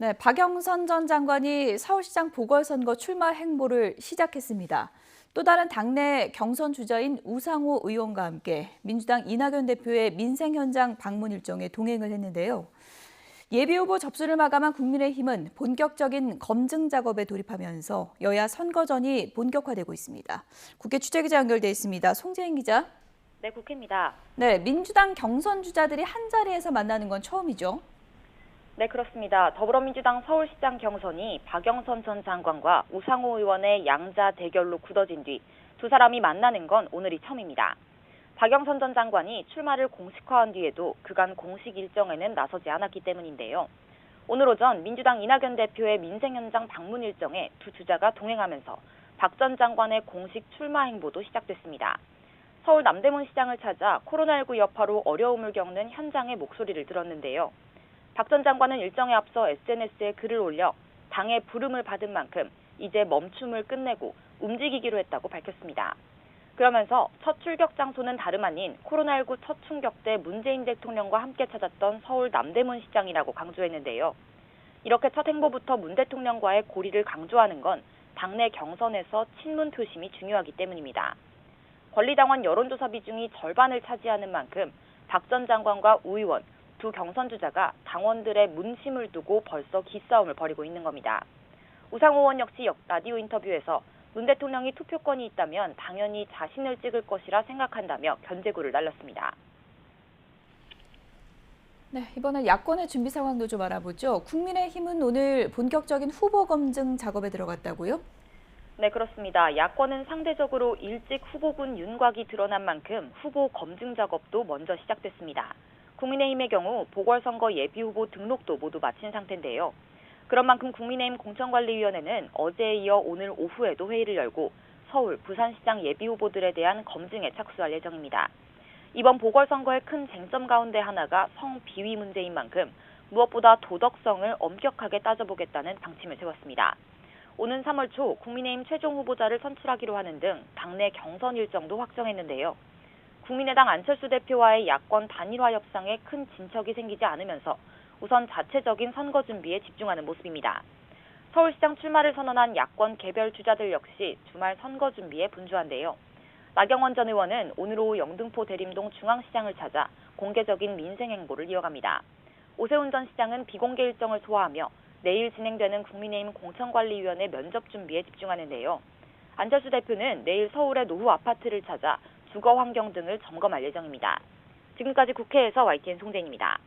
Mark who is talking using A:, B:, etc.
A: 네, 박영선 전 장관이 서울시장 보궐선거 출마 행보를 시작했습니다. 또 다른 당내 경선 주자인 우상호 의원과 함께 민주당 이낙연 대표의 민생 현장 방문 일정에 동행을 했는데요. 예비후보 접수를 마감한 국민의힘은 본격적인 검증 작업에 돌입하면서 여야 선거전이 본격화되고 있습니다. 국회 취재기자 연결돼 있습니다. 송재인 기자.
B: 네, 국회입니다.
A: 네, 민주당 경선 주자들이 한자리에서 만나는 건 처음이죠.
B: 네, 그렇습니다. 더불어민주당 서울시장 경선이 박영선 전 장관과 우상호 의원의 양자 대결로 굳어진 뒤 두 사람이 만나는 건 오늘이 처음입니다. 박영선 전 장관이 출마를 공식화한 뒤에도 그간 공식 일정에는 나서지 않았기 때문인데요. 오늘 오전 민주당 이낙연 대표의 민생 현장 방문 일정에 두 주자가 동행하면서 박 전 장관의 공식 출마 행보도 시작됐습니다. 서울 남대문 시장을 찾아 코로나19 여파로 어려움을 겪는 현장의 목소리를 들었는데요. 박 전 장관은 일정에 앞서 SNS에 글을 올려 당의 부름을 받은 만큼 이제 멈춤을 끝내고 움직이기로 했다고 밝혔습니다. 그러면서 첫 출격 장소는 다름 아닌 코로나19 첫 충격 때 문재인 대통령과 함께 찾았던 서울 남대문 시장이라고 강조했는데요. 이렇게 첫 행보부터 문 대통령과의 고리를 강조하는 건 당내 경선에서 친문 표심이 중요하기 때문입니다. 권리당원 여론조사 비중이 절반을 차지하는 만큼 박 전 장관과 우 의원, 두 경선 주자가 당원들의 문심을 두고 벌써 기싸움을 벌이고 있는 겁니다. 우상호 의원 역시 라디오 인터뷰에서 문 대통령이 투표권이 있다면 당연히 자신을 찍을 것이라 생각한다며 견제구를 날렸습니다.
A: 네, 이번엔 야권의 준비 상황도 좀 알아보죠. 국민의힘은 오늘 본격적인 후보 검증 작업에 들어갔다고요?
B: 네, 그렇습니다. 야권은 상대적으로 일찍 후보군 윤곽이 드러난 만큼 후보 검증 작업도 먼저 시작됐습니다. 국민의힘의 경우 보궐선거 예비후보 등록도 모두 마친 상태인데요. 그런 만큼 국민의힘 공천관리위원회는 어제에 이어 오늘 오후에도 회의를 열고 서울, 부산시장 예비후보들에 대한 검증에 착수할 예정입니다. 이번 보궐선거의 큰 쟁점 가운데 하나가 성비위 문제인 만큼 무엇보다 도덕성을 엄격하게 따져보겠다는 방침을 세웠습니다. 오는 3월 초 국민의힘 최종 후보자를 선출하기로 하는 등 당내 경선 일정도 확정했는데요. 국민의당 안철수 대표와의 야권 단일화 협상에 큰 진척이 생기지 않으면서 우선 자체적인 선거 준비에 집중하는 모습입니다. 서울시장 출마를 선언한 야권 개별 주자들 역시 주말 선거 준비에 분주한데요. 나경원 전 의원은 오늘 오후 영등포 대림동 중앙시장을 찾아 공개적인 민생 행보를 이어갑니다. 오세훈 전 시장은 비공개 일정을 소화하며 내일 진행되는 국민의힘 공천관리위원회 면접 준비에 집중하는데요. 안철수 대표는 내일 서울의 노후 아파트를 찾아 주거 환경 등을 점검할 예정입니다. 지금까지 국회에서 YTN 송재인입니다.